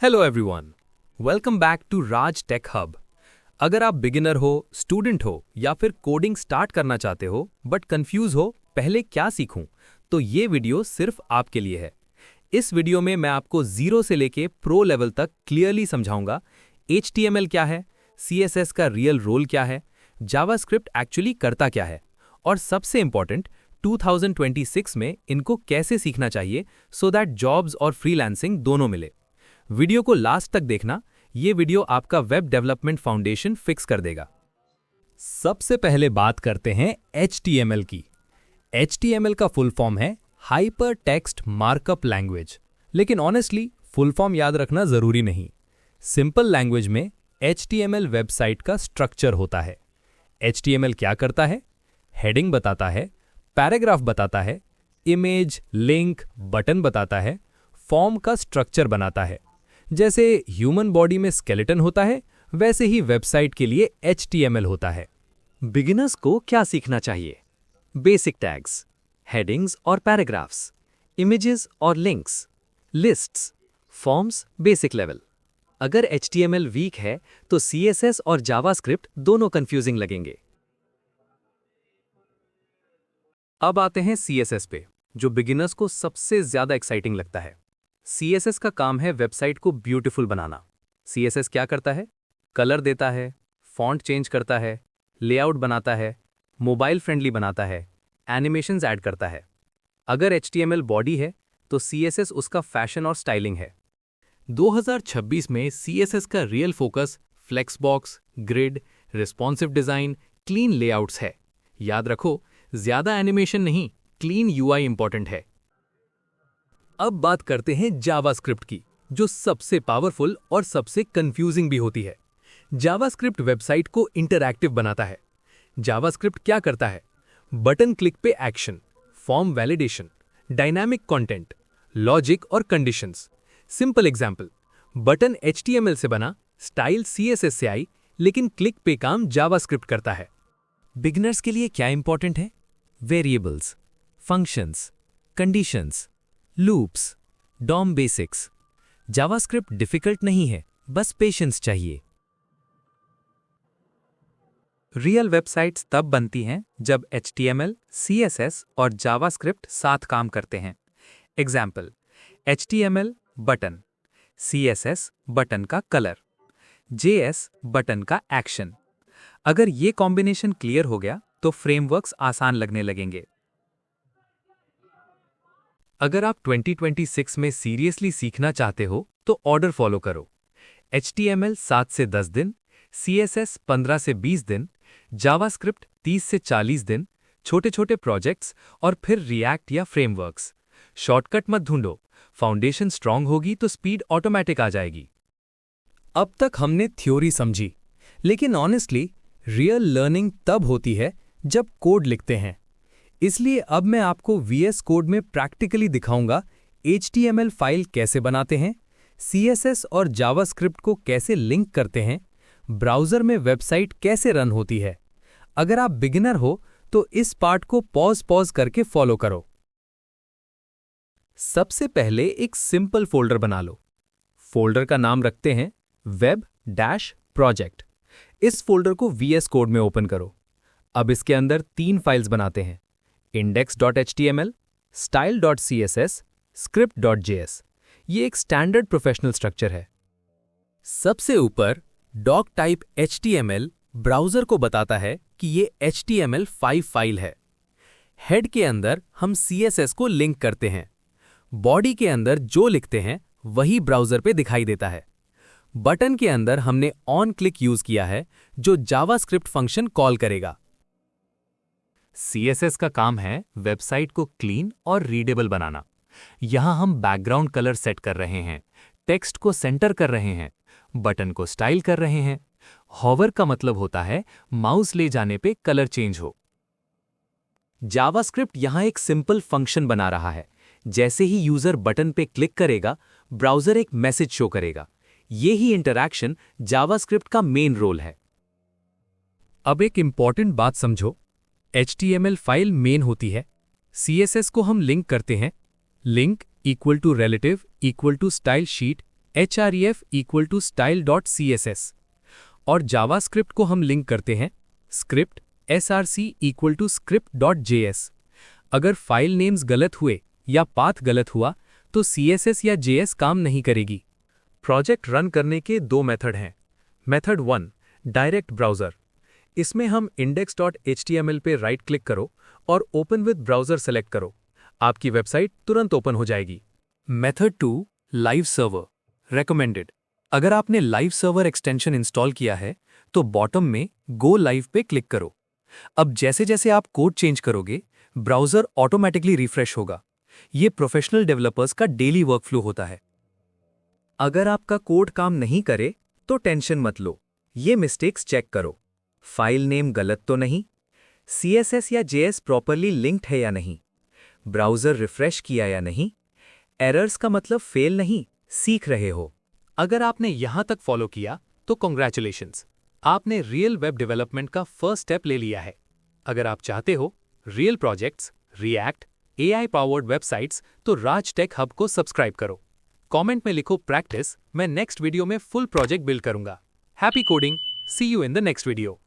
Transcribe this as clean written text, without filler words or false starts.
Hello everyone, welcome back to Raj tech hub. अगर आप beginner हो, स्टूडेंट हो या फिर कोडिंग स्टार्ट करना चाहते हो बट कंफ्यूज हो पहले क्या सीखूं, तो ये वीडियो सिर्फ आपके लिए है। इस वीडियो में मैं आपको जीरो से लेके प्रो लेवल तक क्लियरली समझाऊंगा HTML क्या है, CSS का रियल रोल क्या है, जावास्क्रिप्ट एक्चुअली करता क्या है और सबसे इंपॉर्टेंट 2026 में इनको कैसे सीखना चाहिए सो दैट जॉब्स और फ्रीलांसिंग दोनों मिले। वीडियो को लास्ट तक देखना, ये वीडियो आपका वेब डेवलपमेंट फाउंडेशन फिक्स कर देगा। सबसे पहले बात करते हैं HTML की। HTML का फुल फॉर्म है हाइपर टेक्स्ट मार्कअप लैंग्वेज, लेकिन ऑनेस्टली फुल फॉर्म याद रखना जरूरी नहीं। सिंपल लैंग्वेज में HTML वेबसाइट का स्ट्रक्चर होता है। HTML क्या करता है? हेडिंग बताता है, पैराग्राफ बताता है, इमेज, लिंक, बटन बताता है, फॉर्म का स्ट्रक्चर बनाता है। जैसे ह्यूमन बॉडी में स्केलेटन होता है, वैसे ही वेबसाइट के लिए HTML होता है। बिगिनर्स को क्या सीखना चाहिए? बेसिक टैग्स, हेडिंग्स और पैराग्राफ्स, इमेजेस और links, lists, forms basic level. अगर HTML वीक है तो CSS और जावास्क्रिप्ट दोनों कंफ्यूजिंग लगेंगे। अब आते हैं CSS पे, जो बिगिनर्स को सबसे ज्यादा एक्साइटिंग लगता है। CSS का काम है वेबसाइट को ब्यूटीफुल बनाना। CSS क्या करता है? कलर देता है, फॉन्ट चेंज करता है, लेआउट बनाता है, मोबाइल फ्रेंडली बनाता है, एनिमेशंस ऐड करता है। अगर HTML बॉडी है तो CSS उसका फैशन और स्टाइलिंग है। 2026 में CSS का real focus flexbox, grid, responsive design, clean layouts है। याद रखो, ज्यादा एनिमेशन नहीं, क्लीन UI इंपॉर्टेंट है। अब बात करते हैं जावास्क्रिप्ट की, जो सबसे पावरफुल और सबसे कंफ्यूजिंग भी होती है। जावास्क्रिप्ट वेबसाइट को इंटरैक्टिव बनाता है। जावास्क्रिप्ट क्या करता है? बटन क्लिक पे action, form validation, dynamic content, logic और conditions. Simple example, button HTML से बना, स्टाइल CSS से आई, लेकिन क्लिक पे काम जावास्क्रिप्ट करता है। बिगिनर्स के लिए क्या इंपॉर्टेंट है? Variables, functions, conditions, loops, DOM basics. JavaScript difficult नहीं है, बस पेशेंस चाहिए। रियल वेबसाइट्स तब बनती हैं जब HTML, CSS और जावास्क्रिप्ट साथ काम करते हैं। Example, HTML button, CSS button का कलर, JS बटन का एक्शन। अगर ये कॉम्बिनेशन क्लियर हो गया तो फ्रेमवर्क्स आसान लगने लगेंगे। अगर आप 2026 में सीरियसली सीखना चाहते हो तो ऑर्डर फॉलो करो। HTML 7 से 10 दिन, CSS 15 से 20 दिन, जावास्क्रिप्ट 30 से 40 दिन, छोटे छोटे प्रोजेक्ट्स और फिर रिएक्ट या फ्रेमवर्क्स। शॉर्टकट मत ढूंढो, फाउंडेशन स्ट्रांग होगी तो स्पीड ऑटोमेटिक आ जाएगी। अब तक हमने थ्योरी समझी, लेकिन ऑनेस्टली रियल लर्निंग तब होती है जब कोड लिखते हैं। इसलिए अब मैं आपको VS कोड में प्रैक्टिकली दिखाऊंगा HTML फाइल कैसे बनाते हैं, CSS और जावास्क्रिप्ट को कैसे लिंक करते हैं, ब्राउज़र में वेबसाइट कैसे रन होती है। अगर आप बिगिनर हो तो इस पार्ट को पॉज करके फॉलो करो। सबसे पहले एक सिंपल फोल्डर बना लो। फोल्डर का नाम रखते हैं web-project। इस फोल्डर को VS कोड में ओपन करो। अब इसके अंदर 3 फाइल्स बनाते हैं, index.html, style.css, script.js। ये एक स्टैंडर्ड प्रोफेशनल स्ट्रक्चर है। सबसे ऊपर डॉक टाइप HTML ब्राउज़र को बताता है कि ये HTML5 फाइल है। हेड के अंदर हम CSS को लिंक करते हैं। बॉडी के अंदर जो लिखते हैं वही ब्राउज़र पे दिखाई देता है। बटन के अंदर हमने ऑन क्लिक यूज किया है, जो जावास्क्रिप्ट फंक्शन कॉल करेगा। CSS का काम है वेबसाइट को क्लीन और रीडेबल बनाना। यहां हम बैकग्राउंड कलर सेट कर रहे हैं, टेक्स्ट को सेंटर कर रहे हैं, बटन को स्टाइल कर रहे हैं। हॉवर का मतलब होता है माउस ले जाने पे कलर चेंज हो। जावास्क्रिप्ट यहां एक सिंपल फंक्शन बना रहा है। जैसे ही यूजर बटन पे क्लिक करेगा, ब्राउज़र एक मैसेज शो करेगा। ये ही इंटरैक्शन जावास्क्रिप्ट का मेन रोल है। अब एक इंपॉर्टेंट बात समझो, HTML फाइल मेन होती है, CSS को हम लिंक करते हैं। Link equal to relative equal to stylesheet href equal to style.css और जावास्क्रिप्ट को हम लिंक करते हैं script src equal to script.js। अगर फाइल नेम्स गलत हुए या पाथ गलत हुआ तो CSS या JS काम नहीं करेगी। प्रोजेक्ट रन करने के दो मेथड हैं। Method 1 direct browser. इसमें हम index.html पे राइट क्लिक करो और ओपन विद ब्राउज़र सेलेक्ट करो। आपकी वेबसाइट तुरंत ओपन हो जाएगी। Method 2 live server recommended. अगर आपने लाइव सर्वर एक्सटेंशन इंस्टॉल किया है तो बॉटम में गो लाइव पे क्लिक करो। अब जैसे जैसे आप कोड चेंज करोगे ब्राउज़र ऑटोमेटिकली रिफ्रेश होगा। ये प्रोफेशनल डेवलपर्स का डेली वर्कफ्लो होता है। अगर आपका कोड काम नहीं करे तो टेंशन मत लो, ये मिस्टेक्स चेक करो। फाइल नेम गलत तो नहीं, CSS या JS प्रॉपरली लिंक्ड है या नहीं, ब्राउज़र रिफ्रेश किया या नहीं, एरर्स का मतलब फेल नहीं, सीख रहे हो। अगर आपने यहां तक फॉलो किया तो कॉन्ग्रेचुलेशंस, आपने रियल वेब डेवलपमेंट का फर्स्ट स्टेप ले लिया है। अगर आप चाहते हो real projects, react, AI powered websites तो राज टेक हब को सब्सक्राइब करो। कमेंट में लिखो प्रैक्टिस, मैं नेक्स्ट वीडियो में फुल प्रोजेक्ट बिल्ड करूंगा। Happy coding, see you in the next video.